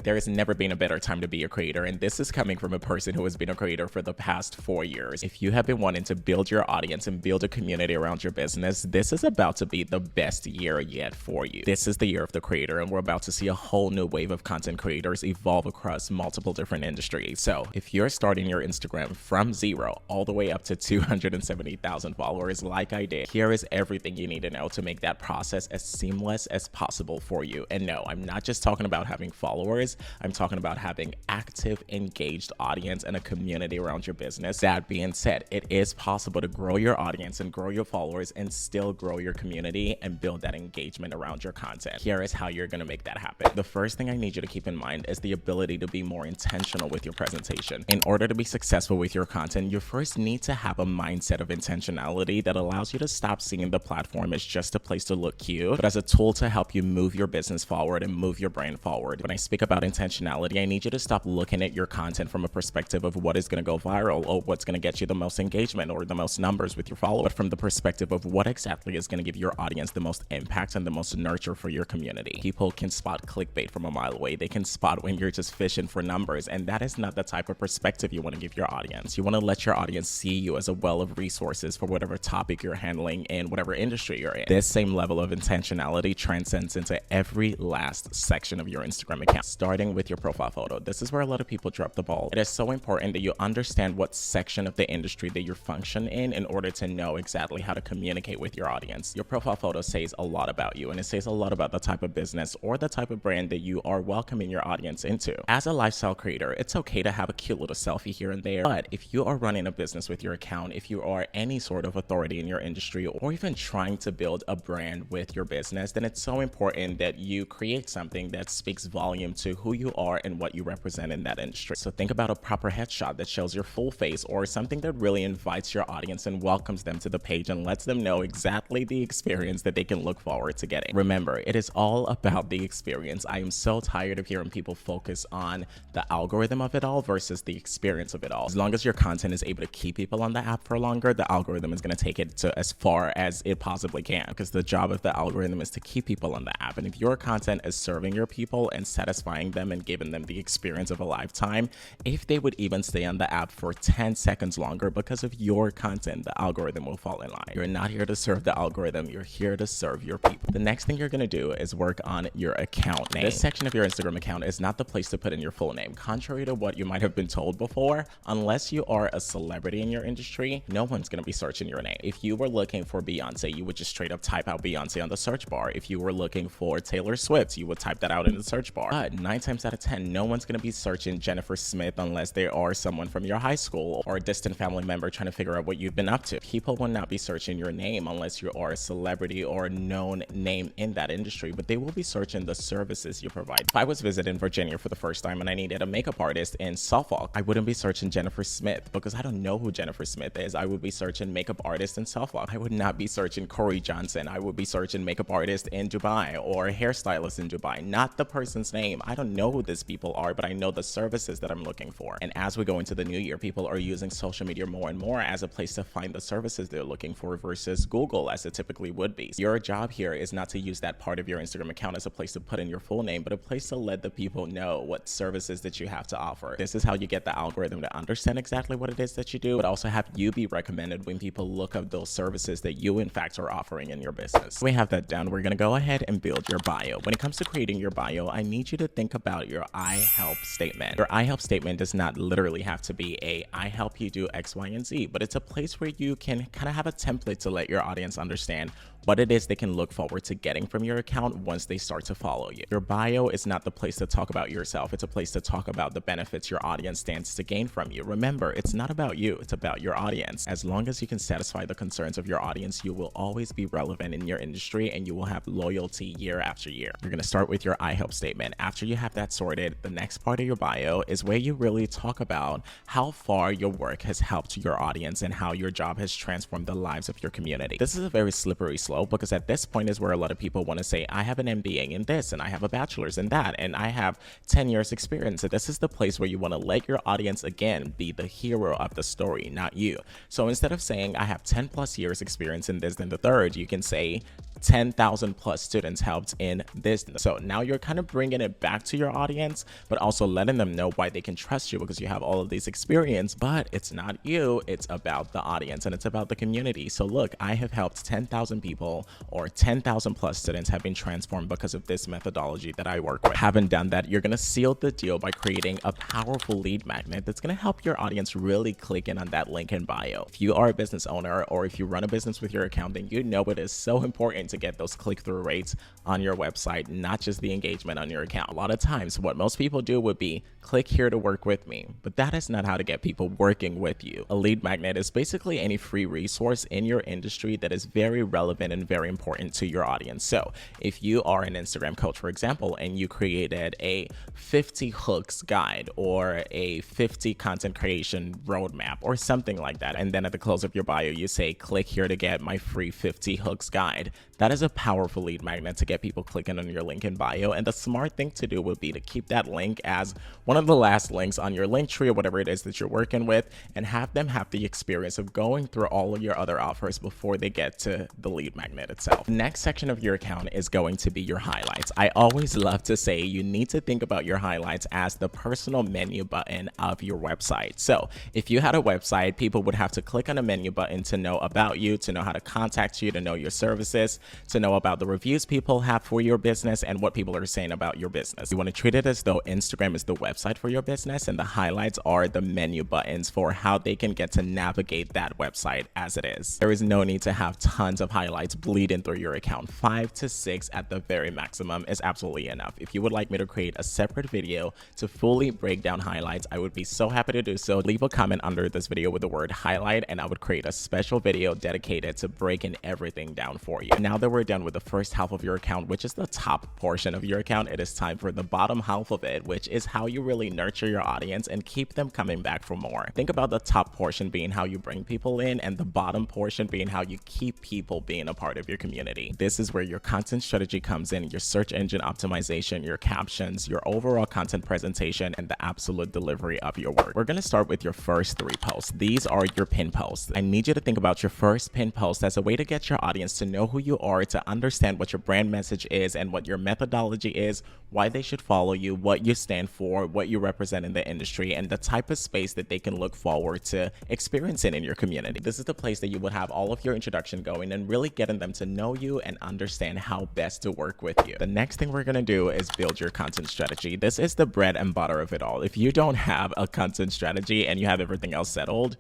There has never been a better time to be a creator, and this is coming from a person who has been a creator for the past 4 years. If you have been wanting to build your audience and build a community around your business, this is about to be the best year yet for you. This is the year of the creator, and we're about to see a whole new wave of content creators evolve across multiple different industries. So if you're starting your Instagram from 0 all the way up to 270,000 followers like I did, here is everything you need to know to make that process as seamless as possible for you. And no, I'm not just talking about having followers, I'm talking about having active, engaged audience and a community around your business. That being said, it is possible to grow your audience and grow your followers and still grow your community and build that engagement around your content. Here is how you're going to make that happen. The first thing I need you to keep in mind is the ability to be more intentional with your presentation. In order to be successful with your content, you first need to have a mindset of intentionality that allows you to stop seeing the platform as just a place to look cute, but as a tool to help you move your business forward and move your brand forward. When I speak about intentionality, I need you to stop looking at your content from a perspective of what is going to go viral or what's going to get you the most engagement or the most numbers with your followers, but from the perspective of what exactly is going to give your audience the most impact and the most nurture for your community. People can spot clickbait from a mile away. They can spot when you're just fishing for numbers, and that is not the type of perspective you want to give your audience. You want to let your audience see you as a well of resources for whatever topic you're handling in whatever industry you're in. This same level of intentionality transcends into every last section of your Instagram account, starting with your profile photo. This is where a lot of people drop the ball. It is so important that you understand what section of the industry that you're functioning in order to know exactly how to communicate with your audience. Your profile photo says a lot about you, and it says a lot about the type of business or the type of brand that you are welcoming your audience into. As a lifestyle creator, it's okay to have a cute little selfie here and there, but if you are running a business with your account, if you are any sort of authority in your industry, or even trying to build a brand with your business, then it's so important that you create something that speaks volume to who you are and what you represent in that industry. So think about a proper headshot that shows your full face, or something that really invites your audience and welcomes them to the page and lets them know exactly the experience that they can look forward to getting. Remember, it is all about the experience. I am so tired of hearing people focus on the algorithm of it all versus the experience of it all. As long as your content is able to keep people on the app for longer, the algorithm is going to take it to as far as it possibly can, because the job of the algorithm is to keep people on the app. And if your content is serving your people and satisfying them and giving them the experience of a lifetime, if they would even stay on the app for 10 seconds longer because of your content, the algorithm will fall in line. You're not here to serve the algorithm, you're here to serve your people. The next thing you're going to do is work on your account name. This section of your Instagram account is not the place to put in your full name. Contrary to what you might have been told before, unless you are a celebrity in your industry, no one's going to be searching your name. If you were looking for Beyonce, you would just straight up type out Beyonce on the search bar. If you were looking for Taylor Swift, you would type that out in the search bar. But 9 times out of 10, no one's going to be searching Jennifer Smith unless they are someone from your high school or a distant family member trying to figure out what you've been up to. People will not be searching your name unless you are a celebrity or a known name in that industry, but they will be searching the services you provide. If I was visiting Virginia for the first time and I needed a makeup artist in Suffolk, I wouldn't be searching Jennifer Smith because I don't know who Jennifer Smith is. I would be searching makeup artist in Suffolk. I would not be searching Corey Johnson. I would be searching makeup artist in Dubai or hairstylist in Dubai, not the person's name. I don't know who these people are, but I know the services that I'm looking for. And as we go into the new year, people are using social media more and more as a place to find the services they're looking for versus Google as it typically would be. Your job here is not to use that part of your Instagram account as a place to put in your full name, but a place to let the people know what services that you have to offer. This is how you get the algorithm to understand exactly what it is that you do, but also have you be recommended when people look up those services that you in fact are offering in your business. We have that done. We're going to go ahead and build your bio. When it comes to creating your bio, I need you to think about your I help statement. Your I help statement does not literally have to be a I help you do X, Y, and Z, but it's a place where you can kind of have a template to let your audience understand what it is they can look forward to getting from your account once they start to follow you. Your bio is not the place to talk about yourself. It's a place to talk about the benefits your audience stands to gain from you. Remember, it's not about you, it's about your audience. As long as you can satisfy the concerns of your audience, you will always be relevant in your industry and you will have loyalty year after year. You're going to start with your I help statement. After you have that sorted, the next part of your bio is where you really talk about how far your work has helped your audience and how your job has transformed the lives of your community. This is a very slippery slope because at this point is where a lot of people want to say, I have an MBA in this and I have a bachelor's in that and I have 10 years experience. So this is the place where you want to let your audience again be the hero of the story, not you. So instead of saying I have 10 plus years experience in this and the third, you can say 10,000 plus students helped in this. So now you're kind of bringing it back to your audience, but also letting them know why they can trust you because you have all of these experience. But it's not you, it's about the audience and it's about the community. So look, I have helped 10,000 people, or 10,000 plus students have been transformed because of this methodology that I work with. Haven't done that, you're gonna seal the deal by creating a powerful lead magnet that's gonna help your audience really click in on that link in bio. If you are a business owner or if you run a business with your account, then you know it is so important to get those click-through rates on your website, not just the engagement on your account. A lot of times what most people do would be click here to work with me, but that is not how to get people working with you. A lead magnet is basically any free resource in your industry that is very relevant and very important to your audience. So if you are an Instagram coach, for example, and you created a 50 hooks guide or a 50 content creation roadmap or something like that, and then at the close of your bio you say click here to get my free 50 hooks guide, that is a powerful lead magnet to get people clicking on your link in bio. And the smart thing to do would be to keep that link as one of the last links on your link tree or whatever it is that you're working with, and have them have the experience of going through all of your other offers before they get to the lead magnet itself. Next section of your account is going to be your highlights. I always love to say you need to think about your highlights as the personal menu button of your website. So if you had a website, people would have to click on a menu button to know about you, to know how to contact you, to know your services, to know about the reviews people have for your business and what people are saying about your business. You want to treat it as though Instagram is the website for your business and the highlights are the menu buttons for how they can get to navigate that website as it is. There is no need to have tons of highlights bleeding through your account. 5 to 6 at the very maximum is absolutely enough. If you would like me to create a separate video to fully break down highlights, I would be so happy to do so. Leave a comment under this video with the word highlight and I would create a special video dedicated to breaking everything down for you. Now that we're done with the first half of your account, which is the top portion of your account, it is time for the bottom half of it, which is how you really nurture your audience and keep them coming back for more. Think about the top portion being how you bring people in and the bottom portion being how you keep people being a part of your community. This is where your content strategy comes in, your search engine optimization, your captions, your overall content presentation, and the absolute delivery of your work. We're going to start with your first 3 posts. These are your pin posts. I need you to think about your first pin post as a way to get your audience to know who you are, to understand what your brand message is and what your methodology is, why they should follow you, what you stand for, what you represent in the industry, and the type of space that they can look forward to experiencing in your community. This is the place that you would have all of your introduction going and really getting them to know you and understand how best to work with you. The next thing we're going to do is build your content strategy. This is the bread and butter of it all. If you don't have a content strategy and you have everything else settled,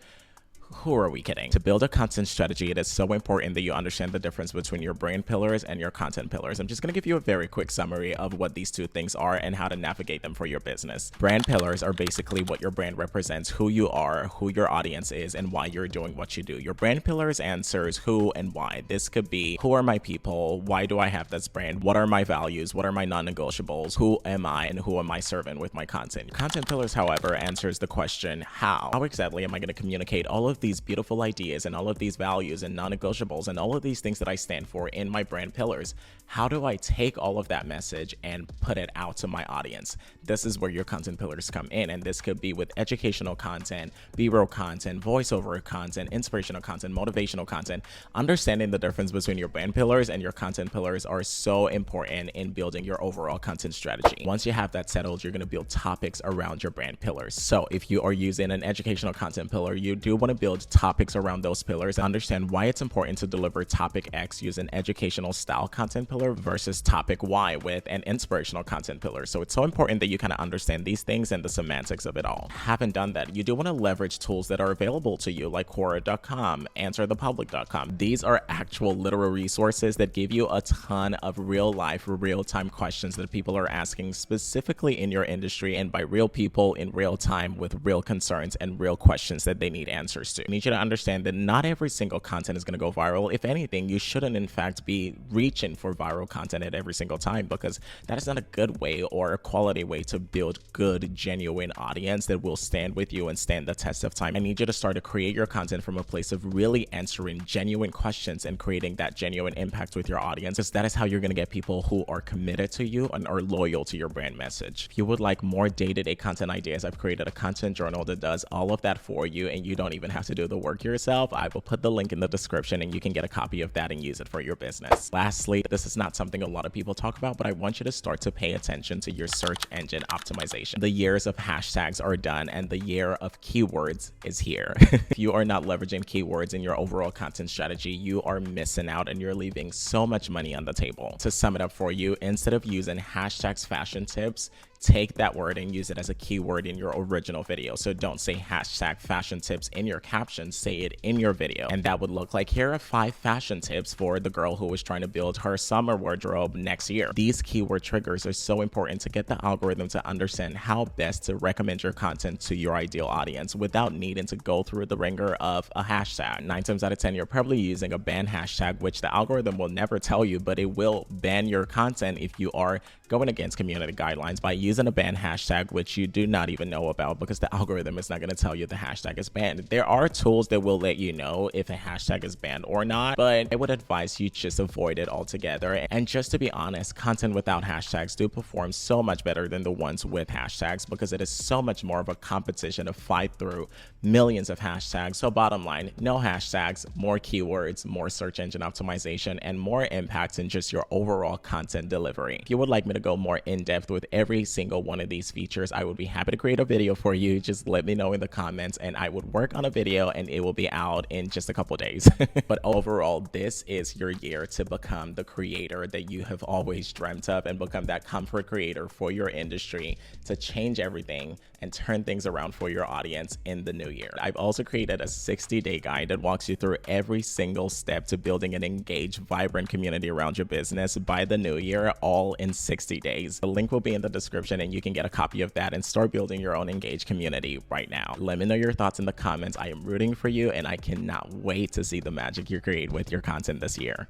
who are we kidding? To build a content strategy, it is so important that you understand the difference between your brand pillars and your content pillars. I'm just going to give you a very quick summary of what these two things are and how to navigate them for your business. Brand pillars are basically what your brand represents, who you are, who your audience is, and why you're doing what you do. Your brand pillars answers who and why. This could be, who are my people? Why do I have this brand? What are my values? What are my non-negotiables? Who am I and who am I serving with my content? Content pillars, however, answers the question, how? How exactly am I going to communicate all of these beautiful ideas and all of these values and non-negotiables and all of these things that I stand for in my brand pillars? How do I take all of that message and put it out to my audience? This is where your content pillars come in, and this could be with educational content, B-roll content, voiceover content, inspirational content, motivational content. Understanding the difference between your brand pillars and your content pillars are so important in building your overall content strategy. Once you have that settled, you're going to build topics around your brand pillars. So if you are using an educational content pillar, you do want to build topics around those pillars and understand why it's important to deliver topic X using educational style content pillar versus topic Y with an inspirational content pillar. So it's so important that you kind of understand these things and the semantics of it all. Haven't done that, you do want to leverage tools that are available to you like Quora.com, AnswerThePublic.com. These are actual literal resources that give you a ton of real life, real-time questions that people are asking specifically in your industry and by real people in real time with real concerns and real questions that they need answers to. I need you to understand that not every single content is going to go viral. If anything, you shouldn't in fact be reaching for viral content at every single time, because that is not a good way or a quality way to build good, genuine audience that will stand with you and stand the test of time. I need you to start to create your content from a place of really answering genuine questions and creating that genuine impact with your audience, because that is how you're going to get people who are committed to you and are loyal to your brand message. If you would like more day-to-day content ideas, I've created a content journal that does all of that for you, and you don't even have to do the work yourself, I will put the link in the description and you can get a copy of that and use it for your business. Lastly, this is not something a lot of people talk about, but I want you to start to pay attention to your search engine optimization. The years of hashtags are done and the year of keywords is here. If you are not leveraging keywords in your overall content strategy, you are missing out and you're leaving so much money on the table. To sum it up for you, instead of using hashtags fashion tips, take that word and use it as a keyword in your original video. So don't say hashtag fashion tips in your caption, say it in your video. And that would look like, here are 5 fashion tips for the girl who was trying to build her summer wardrobe next year. These keyword triggers are so important to get the algorithm to understand how best to recommend your content to your ideal audience without needing to go through the ringer of a hashtag. 9 times out of 10, you're probably using a banned hashtag, which the algorithm will never tell you, but it will ban your content if you are going against community guidelines by using a banned hashtag, which you do not even know about because the algorithm is not going to tell you the hashtag is banned. There are tools that will let you know if a hashtag is banned or not, but I would advise you just avoid it altogether. And just to be honest, content without hashtags do perform so much better than the ones with hashtags because it is so much more of a competition to fight through millions of hashtags. So bottom line, no hashtags, more keywords, more search engine optimization, and more impact in just your overall content delivery. If you would like me to go more in depth with every single one of these features, I would be happy to create a video for you. Just let me know in the comments and I would work on a video and it will be out in just a couple days. But overall, this is your year to become the creator that you have always dreamt of and become that comfort creator for your industry to change everything and turn things around for your audience in the new year. I've also created a 60-day guide that walks you through every single step to building an engaged, vibrant community around your business by the new year, all in 60 days. The link will be in the description and you can get a copy of that and start building your own engaged community right now. Let me know your thoughts in the comments. I am rooting for you and I cannot wait to see the magic you create with your content this year.